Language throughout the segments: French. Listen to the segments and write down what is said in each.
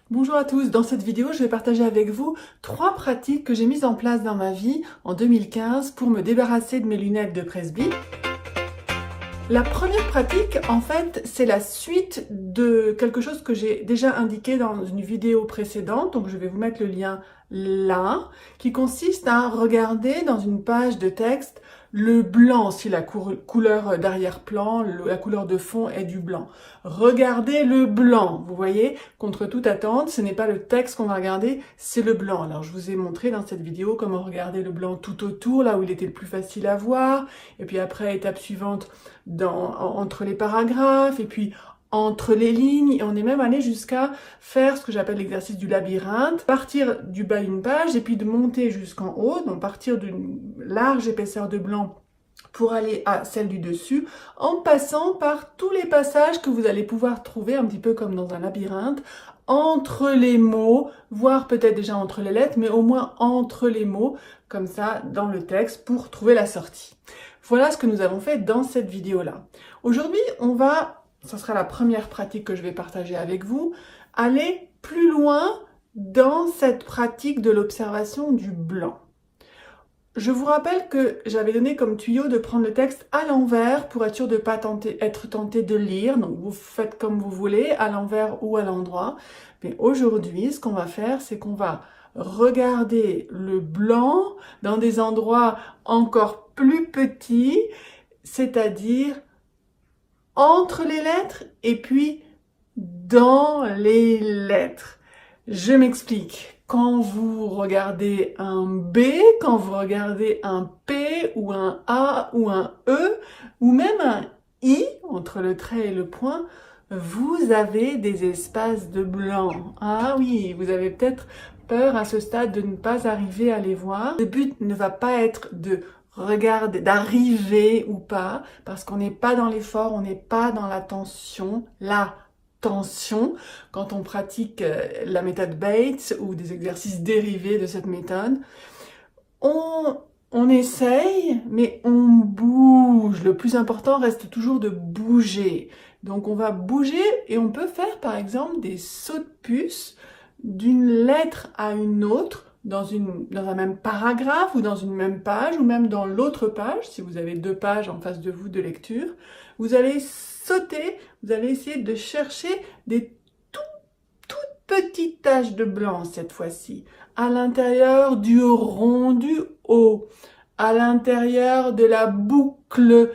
Bonjour à tous, dans cette vidéo je vais partager avec vous 3 pratiques que j'ai mises en place dans ma vie en 2015 pour me débarrasser de mes lunettes de presby. La première pratique, en fait, c'est la suite de quelque chose que j'ai déjà indiqué dans une vidéo précédente, donc je vais vous mettre le lien là, qui consiste à regarder dans une page de texte le blanc, si la couleur d'arrière-plan, la couleur de fond est du blanc. Regardez le blanc, vous voyez, contre toute attente, ce n'est pas le texte qu'on va regarder, c'est le blanc. Alors je vous ai montré dans cette vidéo comment regarder le blanc tout autour, là où il était le plus facile à voir, et puis après, étape suivante, entre les paragraphes, et puis entre les lignes, et on est même allé jusqu'à faire ce que j'appelle l'exercice du labyrinthe, partir du bas d'une page et puis de monter jusqu'en haut, donc partir d'une large épaisseur de blanc pour aller à celle du dessus, en passant par tous les passages que vous allez pouvoir trouver, un petit peu comme dans un labyrinthe, entre les mots, voire peut-être déjà entre les lettres, mais au moins entre les mots, comme ça, dans le texte, pour trouver la sortie. Voilà ce que nous avons fait dans cette vidéo-là. Aujourd'hui, ça sera la première pratique que je vais partager avec vous, aller plus loin dans cette pratique de l'observation du blanc. Je vous rappelle que j'avais donné comme tuyau de prendre le texte à l'envers pour être sûr de ne pas être tenté de lire. Donc vous faites comme vous voulez, à l'envers ou à l'endroit. Mais aujourd'hui, ce qu'on va faire, c'est qu'on va regarder le blanc dans des endroits encore plus petits, c'est-à-dire entre les lettres et puis dans les lettres. Je m'explique. Quand vous regardez un B, quand vous regardez un P ou un A ou un E, ou même un I, entre le trait et le point, vous avez des espaces de blanc. Ah oui, vous avez peut-être peur à ce stade de ne pas arriver à les voir. Le but ne va pas être de regarder, d'arriver ou pas, parce qu'on n'est pas dans l'effort, on n'est pas dans la tension, quand on pratique la méthode Bates ou des exercices dérivés de cette méthode. On essaye, mais on bouge. Le plus important reste toujours de bouger. Donc on va bouger et on peut faire par exemple des sauts de puce d'une lettre à une autre, dans un même paragraphe ou dans une même page ou même dans l'autre page, si vous avez 2 pages en face de vous de lecture. Vous allez sauter, vous allez essayer de chercher des toutes petites taches de blanc cette fois-ci, à l'intérieur du rond du haut, à l'intérieur de la boucle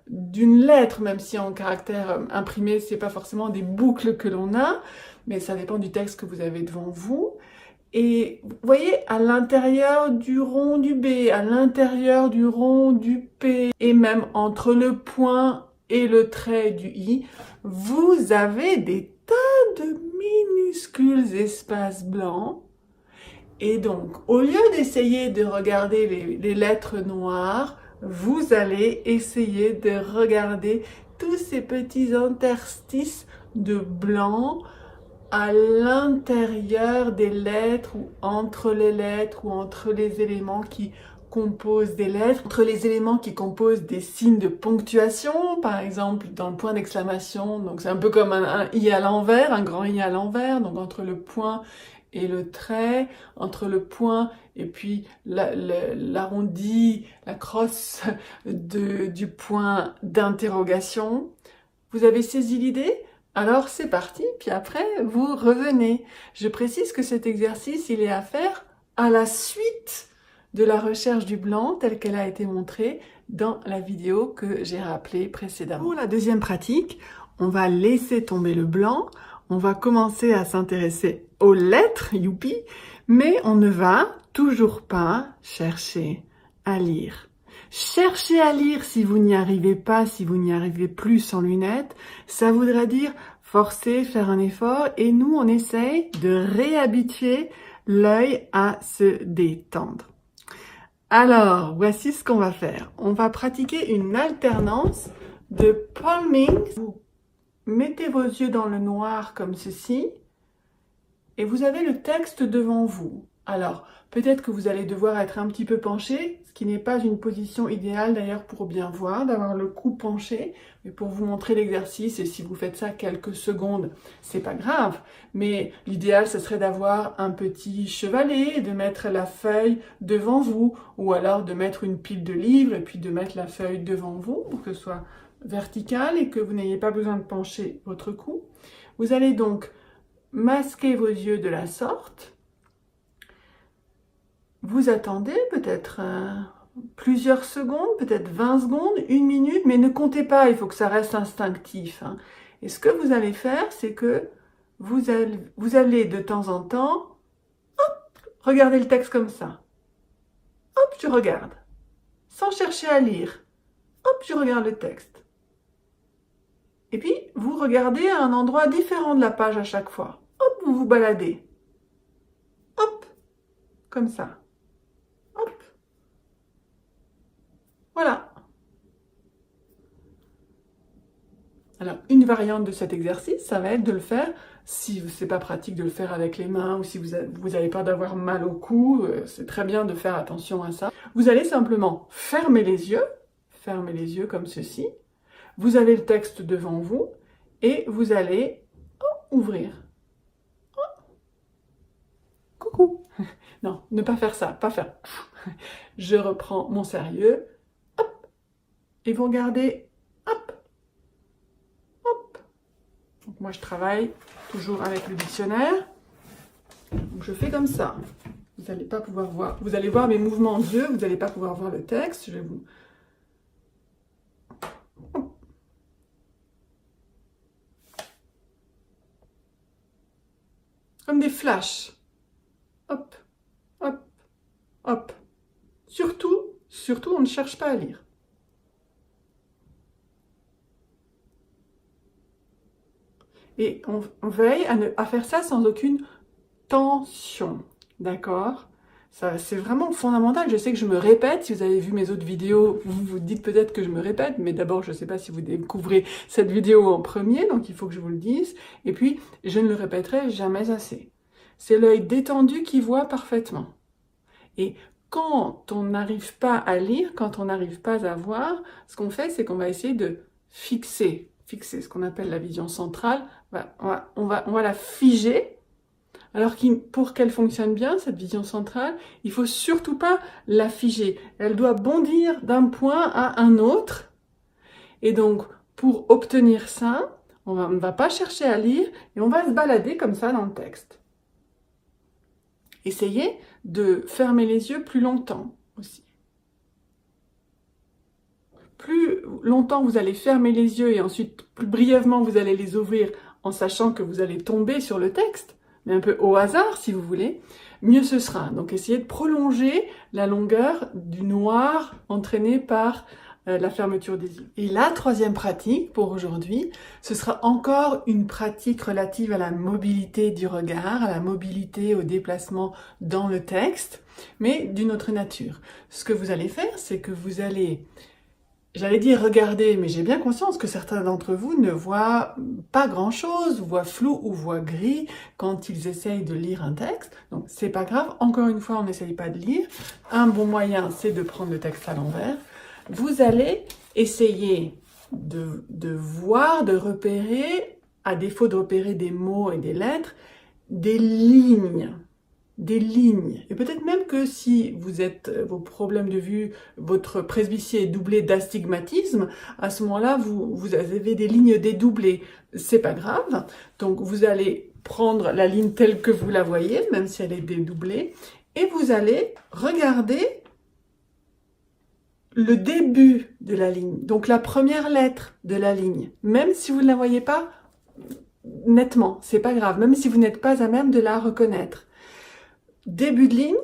d'une lettre, même si en caractère imprimé, c'est pas forcément des boucles que l'on a, mais ça dépend du texte que vous avez devant vous. Et vous voyez, à l'intérieur du rond du B, à l'intérieur du rond du P, et même entre le point et le trait du I, vous avez des tas de minuscules espaces blancs. Et donc, au lieu d'essayer de regarder les lettres noires, vous allez essayer de regarder tous ces petits interstices de blanc à l'intérieur des lettres ou entre les éléments qui composent des lettres, entre les éléments qui composent des signes de ponctuation, par exemple dans le point d'exclamation, donc c'est un peu comme un I à l'envers, un grand I à l'envers, donc entre le point et le trait, entre le point et puis l'arrondi, la crosse du point d'interrogation. Vous avez saisi l'idée ? Alors c'est parti, puis après vous revenez. Je précise que cet exercice, il est à faire à la suite de la recherche du blanc telle qu'elle a été montrée dans la vidéo que j'ai rappelée précédemment. Pour la deuxième pratique, on va laisser tomber le blanc, on va commencer à s'intéresser aux lettres, youpi, mais on ne va toujours pas chercher à lire. Chercher à lire si vous n'y arrivez pas, si vous n'y arrivez plus sans lunettes, ça voudrait dire forcer, faire un effort, et nous on essaye de réhabituer l'œil à se détendre. Alors, voici ce qu'on va faire. On va pratiquer une alternance de palming. Vous mettez vos yeux dans le noir comme ceci, et vous avez le texte devant vous. Alors, peut-être que vous allez devoir être un petit peu penché, qui n'est pas une position idéale d'ailleurs pour bien voir, d'avoir le cou penché. Mais pour vous montrer l'exercice, et si vous faites ça quelques secondes, c'est pas grave. Mais l'idéal, ce serait d'avoir un petit chevalet, de mettre la feuille devant vous, ou alors de mettre une pile de livres et puis de mettre la feuille devant vous pour que ce soit vertical et que vous n'ayez pas besoin de pencher votre cou. Vous allez donc masquer vos yeux de la sorte. Vous attendez peut-être plusieurs secondes, peut-être 20 secondes, 1 minute, mais ne comptez pas, il faut que ça reste instinctif. Hein. Et ce que vous allez faire, c'est que vous allez de temps en temps, hop, regarder le texte comme ça. Hop, je regarde. Sans chercher à lire. Hop, je regarde le texte. Et puis, vous regardez à un endroit différent de la page à chaque fois. Hop, vous vous baladez. Hop, comme ça. Hop. Voilà. Alors, une variante de cet exercice, ça va être de le faire, si c'est pas pratique de le faire avec les mains, ou si vous avez peur d'avoir mal au cou, c'est très bien de faire attention à ça. Vous allez simplement fermer les yeux comme ceci. Vous avez le texte devant vous, et vous allez ouvrir. Coucou. Non, ne pas faire ça, pas faire. Je reprends mon sérieux. Hop. Et vous regardez. Hop. Hop. Donc moi, je travaille toujours avec le dictionnaire. Donc je fais comme ça. Vous n'allez pas pouvoir voir. Vous allez voir mes mouvements d'yeux. Vous n'allez pas pouvoir voir le texte. Je vais vous... Comme des flashs. Hop, hop, hop. Surtout, on ne cherche pas à lire. Et on veille à faire ça sans aucune tension, d'accord? Ça, c'est vraiment fondamental. Je sais que je me répète. Si vous avez vu mes autres vidéos, vous vous dites peut-être que je me répète, mais d'abord, je ne sais pas si vous découvrez cette vidéo en premier, donc il faut que je vous le dise. Et puis, je ne le répéterai jamais assez. C'est l'œil détendu qui voit parfaitement. Et quand on n'arrive pas à lire, quand on n'arrive pas à voir, ce qu'on fait, c'est qu'on va essayer de fixer ce qu'on appelle la vision centrale. On va la figer. Alors pour qu'elle fonctionne bien, cette vision centrale, il faut surtout pas la figer. Elle doit bondir d'un point à un autre. Et donc, pour obtenir ça, on ne va pas chercher à lire et on va se balader comme ça dans le texte. Essayez de fermer les yeux plus longtemps aussi. Plus longtemps vous allez fermer les yeux et ensuite plus brièvement vous allez les ouvrir en sachant que vous allez tomber sur le texte, mais un peu au hasard si vous voulez, mieux ce sera. Donc essayez de prolonger la longueur du noir entraîné par la fermeture des yeux. Et la troisième pratique pour aujourd'hui, ce sera encore une pratique relative à la mobilité du regard, à la mobilité au déplacement dans le texte, mais d'une autre nature. Ce que vous allez faire, c'est que vous allez, j'allais dire regarder, mais j'ai bien conscience que certains d'entre vous ne voient pas grand-chose, voient flou ou voient gris quand ils essayent de lire un texte. Donc c'est pas grave, encore une fois, on n'essaye pas de lire. Un bon moyen, c'est de prendre le texte à l'envers. Vous allez essayer de voir, de repérer, à défaut de repérer des mots et des lettres, des lignes. Et peut-être même que si vous êtes, vos problèmes de vue, votre presbytie est doublé d'astigmatisme, à ce moment-là, vous avez des lignes dédoublées. C'est pas grave. Donc, vous allez prendre la ligne telle que vous la voyez, même si elle est dédoublée, et vous allez regarder le début de la ligne, donc la première lettre de la ligne, même si vous ne la voyez pas nettement, c'est pas grave, même si vous n'êtes pas à même de la reconnaître. Début de ligne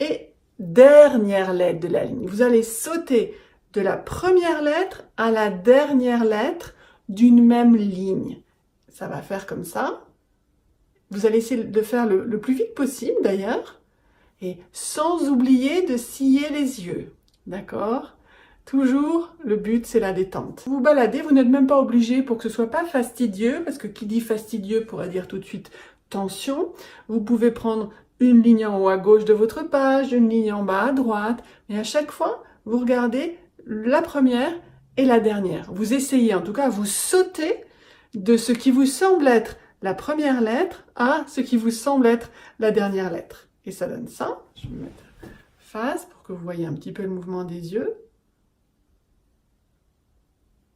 et dernière lettre de la ligne. Vous allez sauter de la première lettre à la dernière lettre d'une même ligne. Ça va faire comme ça. Vous allez essayer de le faire le plus vite possible d'ailleurs, et sans oublier de scier les yeux. D'accord? Toujours, le but, c'est la détente. Vous baladez, vous n'êtes même pas obligé pour que ce soit pas fastidieux, parce que qui dit fastidieux pourrait dire tout de suite tension. Vous pouvez prendre une ligne en haut à gauche de votre page, une ligne en bas à droite, mais à chaque fois, vous regardez la première et la dernière. Vous essayez, en tout cas, vous sautez de ce qui vous semble être la première lettre à ce qui vous semble être la dernière lettre. Et ça donne ça. Je vais mettre face pour que vous voyez un petit peu le mouvement des yeux.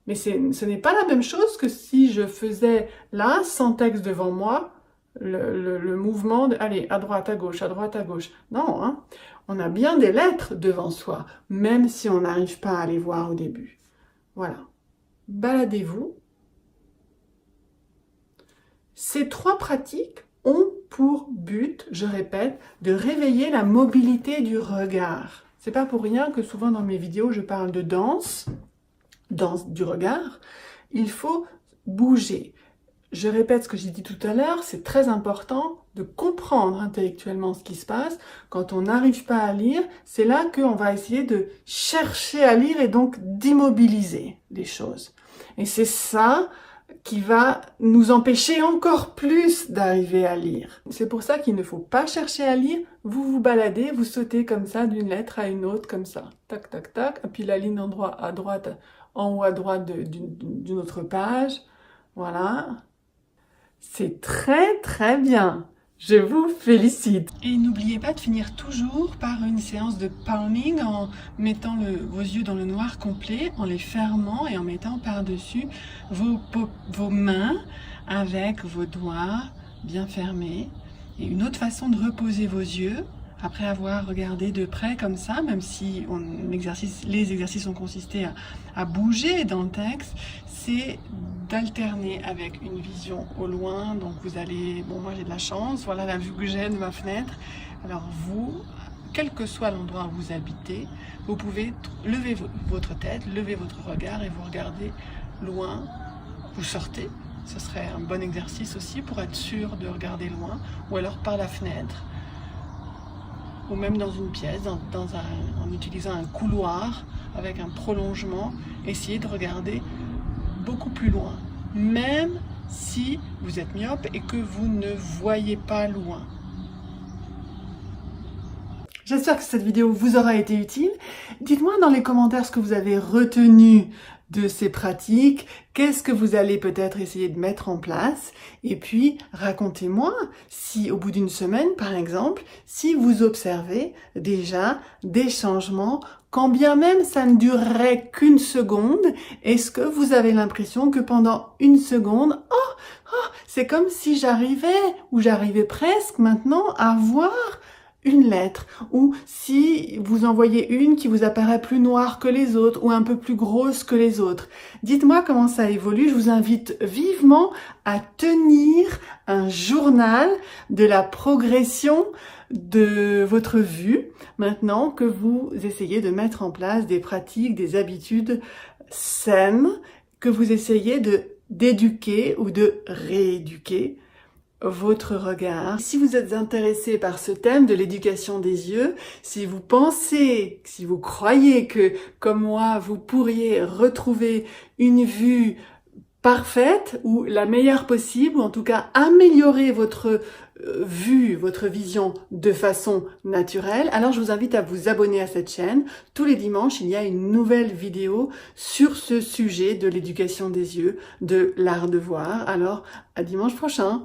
Mais ce n'est pas la même chose que si je faisais là, sans texte devant moi, le mouvement de, allez, à droite, à gauche, à droite, à gauche. Non, hein, on a bien des lettres devant soi, même si on n'arrive pas à les voir au début. Voilà. Baladez-vous. Ces 3 pratiques ont pour but, je répète, de réveiller la mobilité du regard. C'est pas pour rien que souvent dans mes vidéos, je parle de danse du regard. Il faut bouger. Je répète ce que j'ai dit tout à l'heure, c'est très important de comprendre intellectuellement ce qui se passe. Quand on n'arrive pas à lire, c'est là qu'on va essayer de chercher à lire et donc d'immobiliser les choses. Et c'est ça qui va nous empêcher encore plus d'arriver à lire. C'est pour ça qu'il ne faut pas chercher à lire, vous vous baladez, vous sautez comme ça d'une lettre à une autre, comme ça. Tac, tac, tac, et puis la ligne en haut à droite d'une autre page. Voilà. C'est très très bien. Je vous félicite. Et n'oubliez pas de finir toujours par une séance de palming en mettant vos yeux dans le noir complet, en les fermant et en mettant par-dessus vos mains avec vos doigts bien fermés. Et une autre façon de reposer vos yeux, après avoir regardé de près comme ça, même si les exercices ont consisté à bouger dans le texte, c'est d'alterner avec une vision au loin. Donc vous allez, bon moi j'ai de la chance, voilà la vue que j'ai de ma fenêtre. Alors vous, quel que soit l'endroit où vous habitez, vous pouvez lever votre tête, lever votre regard et vous regardez loin, vous sortez. Ce serait un bon exercice aussi pour être sûr de regarder loin, ou alors par la fenêtre, ou même dans une pièce, en utilisant un couloir avec un prolongement, essayez de regarder beaucoup plus loin, même si vous êtes myope et que vous ne voyez pas loin. J'espère que cette vidéo vous aura été utile. Dites-moi dans les commentaires ce que vous avez retenu de ces pratiques, qu'est-ce que vous allez peut-être essayer de mettre en place, et puis racontez-moi si au bout d'une semaine par exemple, si vous observez déjà des changements, quand bien même ça ne durerait qu'une seconde, est-ce que vous avez l'impression que pendant une seconde, c'est comme si j'arrivais presque maintenant à voir une lettre, ou si vous en voyez une qui vous apparaît plus noire que les autres ou un peu plus grosse que les autres. Dites-moi comment ça évolue. Je vous invite vivement à tenir un journal de la progression de votre vue maintenant que vous essayez de mettre en place des pratiques, des habitudes saines, que vous essayez d'éduquer ou de rééduquer votre regard. Si vous êtes intéressé par ce thème de l'éducation des yeux, si vous pensez, si vous croyez que, comme moi, vous pourriez retrouver une vue parfaite ou la meilleure possible, ou en tout cas améliorer votre vue, votre vision de façon naturelle, alors je vous invite à vous abonner à cette chaîne. Tous les dimanches, il y a une nouvelle vidéo sur ce sujet de l'éducation des yeux, de l'art de voir. Alors, à dimanche prochain.